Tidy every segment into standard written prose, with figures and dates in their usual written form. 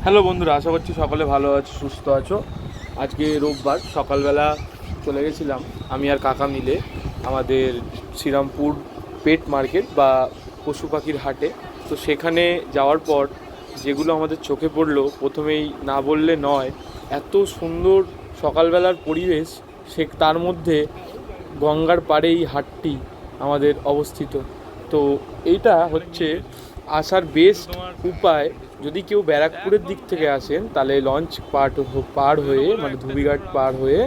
Hello বন্ধুরা, আশা করছি সকলে ভালো আছো, সুস্থ আছো। আজকে রোববার সকালবেলা চলে গেছিলাম আমি আর কাকা মিলে আমাদের শ্রীরামপুর পেট মার্কেট বা পশু পাখির হাটে। তো সেখানে যাওয়ার পর যেগুলো আমাদের চোখে পড়লো, প্রথমেই না বললে নয়, এত সুন্দর সকালবেলার পরিবেশ। তার মধ্যে গঙ্গার পাড়ে এই হাটটি আমাদের অবস্থিত। তো এইটা হচ্ছে আসার বেস্ট উপায়। যদি কেউ ব্যারাকপুরের দিক থেকে আসেন তাহলে লঞ্চ পার হয়ে, মানে ধুবিঘাট পার হয়ে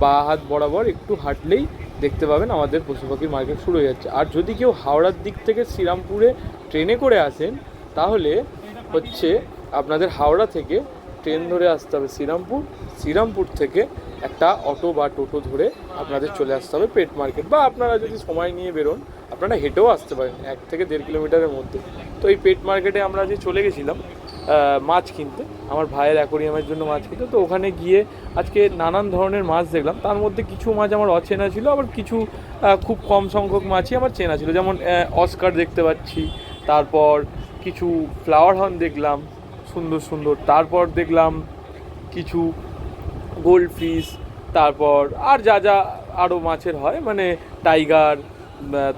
বা হাত বরাবর একটু হাঁটলেই দেখতে পাবেন আমাদের পশু পাখির মার্কেট শুরু হয়ে যাচ্ছে। আর যদি কেউ হাওড়ার দিক থেকে শ্রীরামপুরে ট্রেনে করে আসেন তাহলে হচ্ছে আপনাদের হাওড়া থেকে ট্রেন ধরে আসতে হবে শ্রীরামপুর। শ্রীরামপুর থেকে একটা অটো বা টোটো ধরে আপনাদের চলে আসতে হবে পেট মার্কেট। বা আপনারা যদি সময় নিয়ে বেরোন আপনারা হেঁটেও আসতে পারেন 1 থেকে 1.5 কিলোমিটারের মধ্যে। তো এই পেট মার্কেটে আমরা যে চলে গেছিলাম মাছ কিনতে, আমার ভাইয়ের অ্যাকোরিয়ামের জন্য মাছ কিনতে। তো ওখানে গিয়ে আজকে নানান ধরনের মাছ দেখলাম। তার মধ্যে কিছু মাছ আমার অচেনা ছিল, আবার কিছু খুব কম সংখ্যক মাছই আমার চেনা ছিল। যেমন অস্কার দেখতে পাচ্ছি, তারপর কিছু ফ্লাওয়ার হর্ন দেখলাম সুন্দর সুন্দর, তারপর দেখলাম কিছু গোল্ড ফিশ, তারপর আর যা যা আরও মাছের হয়, মানে টাইগার,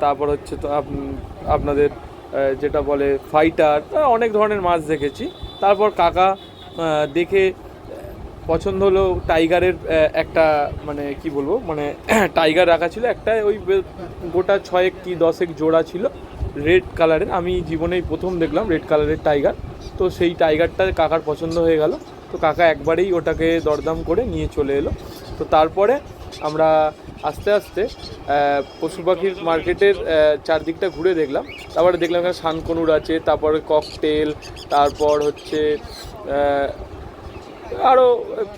তারপর হচ্ছে তো আপনাদের যেটা বলে ফাইটার, অনেক ধরনের মাছ দেখেছি। তারপর কাকা দেখে পছন্দ হলো টাইগারের একটা, মানে কি বলবো, মানে টাইগার রাখা ছিল একটা, ওই গোটা 6 কি 10 জোড়া ছিল রেড কালারের। আমি জীবনেই প্রথম দেখলাম রেড কালারের টাইগার। তো সেই টাইগারটা কাকার পছন্দ হয়ে গেল। তো কাকা একবারেই ওটাকে দরদাম করে নিয়ে চলে এলো। তো তারপরে আমরা আস্তে আস্তে পশু পাখির মার্কেটের চারদিকটা ঘুরে দেখলাম। তারপরে দেখলাম এখানে শানকনুর আছে, তারপরে ককটেল, তারপর হচ্ছে আরও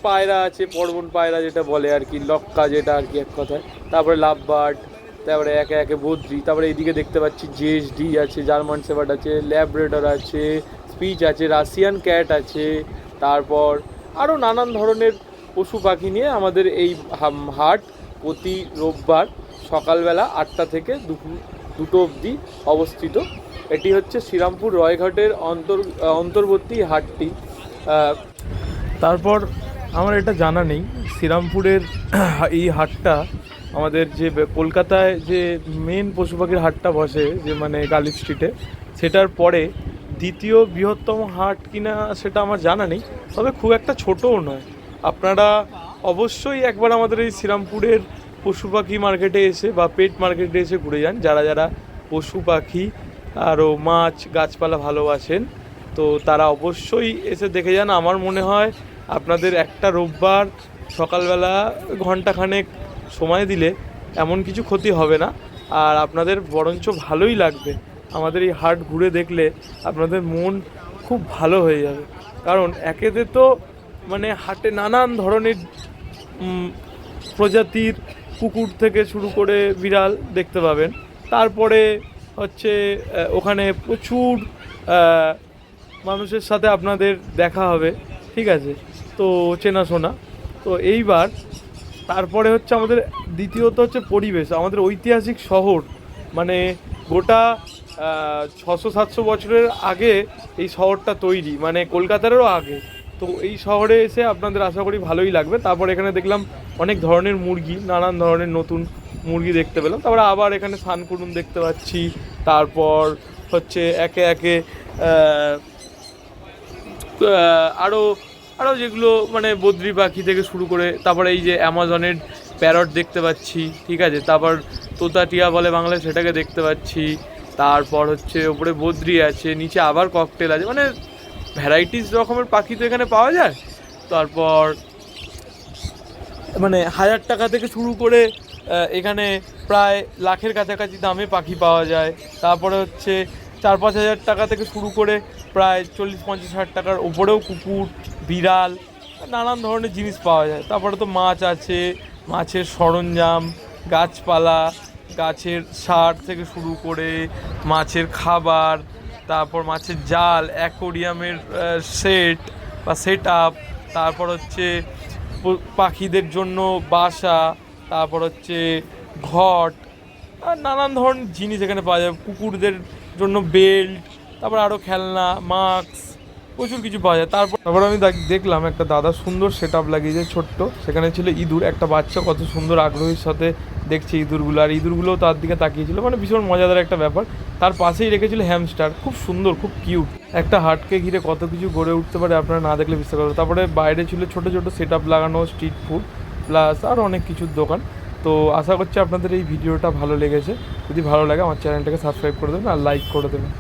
পায়রা আছে, পর্বন পায়রা যেটা বলে আর কি, লক্কা যেটা আর কি এক কথায়, তারপরে লাভ বার্ড, তারপরে একে একে বদ্রি, তারপরে এইদিকে দেখতে পাচ্ছি জেএসডি আছে, জার্মান শেফার্ড আছে, ল্যাব্রেডর আছে, স্পিচ আছে, রাশিয়ান ক্যাট আছে, তারপর আরও নানান ধরনের পশু পাখি নিয়ে আমাদের এই হাট প্রতি রোববার সকালবেলা 8টা থেকে দুপুর 2টো অবধি অবস্থিত। এটি হচ্ছে শ্রীরামপুর রয়ঘাটের অন্তর্বর্তী হাটটি। তারপর আমার এটা জানা নেই শ্রীরামপুরের এই হাটটা আমাদের যে কলকাতায় যে মেন পশু পাখির হাটটা বসে, যে মানে গার্লিক স্ট্রিটে, সেটার পরে দ্বিতীয় বৃহত্তম হাট কিনা সেটা আমার জানা নেই, তবে খুব একটা ছোটও নয়। আপনারা অবশ্যই একবার আমাদের এই শ্রীরামপুরের পশু পাখি মার্কেটে এসে বা পেট মার্কেটে এসে ঘুরে যান, যারা যারা পশু পাখি আরও মাছ গাছপালা ভালোবাসেন। তো তারা অবশ্যই এসে দেখে যান। আমার মনে হয় আপনাদের একটা রোববার সকালবেলা ঘন্টাখানেক সময় দিলে এমন কিছু ক্ষতি হবে না, আর আপনাদের বরঞ্চ ভালোই লাগবে। আমাদের এই হাট ঘুরে দেখলে আপনাদের মন খুব ভালো হয়ে যাবে। কারণ একেতে তো মানে হাটে নানান ধরনের প্রজাতির কুকুর থেকে শুরু করে বিড়াল দেখতে পাবেন। তারপরে হচ্ছে ওখানে প্রচুর মানুষের সাথে আপনাদের দেখা হবে, ঠিক আছে, তো চেনাশোনা। তো এইবার তারপরে হচ্ছে আমাদের দ্বিতীয়ত হচ্ছে পরিবেশ। আমাদের ঐতিহাসিক শহর, মানে গোটা 600-700 বছরের আগে এই শহরটা তৈরি, মানে কলকাতারও আগে। তো এই শহরে এসে আপনাদের আশা করি ভালোই লাগবে। তারপর এখানে দেখলাম অনেক ধরনের মুরগি, নানান ধরনের নতুন মুরগি দেখতে পেলাম। তারপরে আবার এখানে শানকুনুন দেখতে পাচ্ছি। তারপর হচ্ছে একে একে আরও আরও যেগুলো মানে বদ্রি পাখি থেকে শুরু করে, তারপরে এই যে অ্যামাজনের প্যারট দেখতে পাচ্ছি, ঠিক আছে, তারপর তোতাটিয়া বলে বাংলায়, সেটাকে দেখতে পাচ্ছি। তারপর হচ্ছে ওপরে বদ্রি আছে, নিচে আবার ককটেল আছে, মানে ভ্যারাইটিস রকমের পাখি তো এখানে পাওয়া যায়। তারপর মানে 1000 টাকা থেকে শুরু করে এখানে প্রায় লাখের কাছাকাছি দামে পাখি পাওয়া যায়। তারপরে হচ্ছে 4-5 হাজার টাকা থেকে শুরু করে প্রায় 40-50 হাজার টাকার ওপরেও কুকুর, বিড়াল, নানান ধরনের জিনিস পাওয়া যায়। তারপরে তো মাছ আছে, মাছের সরঞ্জাম, গাছপালা, গাছের সার থেকে শুরু করে মাছের খাবার, তারপর মাছের জাল, অ্যাকোরিয়ামের সেট বা সেট আপ, তারপর হচ্ছে পাখিদের জন্য বাসা, তারপর হচ্ছে ঘট, আর নানান ধরনের জিনিস এখানে পাওয়া যায়। কুকুরদের জন্য বেল্ট, তারপর আরও খেলনা, মাস্ক, প্রচুর কিছু পাওয়া যায়। তারপর আমি দেখলাম একটা দাদা সুন্দর সেট আপ লাগিয়েছে ছোট্ট, সেখানে ছিল ইঁদুর, একটা বাচ্চা কত সুন্দর আগ্রহের সাথে দেখছে ইঁদুরগুলো, আর ইঁদুরগুলোও তার দিকে তাকিয়েছিল, মানে ভীষণ মজাদার একটা ব্যাপার। তার পাশেই রেখেছিল হ্যামস্টার, খুব সুন্দর, খুব কিউট। একটা হাটকে ঘিরে কত কিছু গড়ে উঠতে পারে আপনারা না দেখলে বিশ্বাস করবেন। তারপরে বাইরে ছিল ছোটো ছোটো সেট আপ লাগানো স্ট্রিট ফুড প্লাস আর অনেক কিছুর দোকান। তো আশা করছি আপনাদের এই ভিডিওটা ভালো লেগেছে। যদি ভালো লাগে আমার চ্যানেলটাকে সাবস্ক্রাইব করে দেবেন আর লাইক করে দেবেন।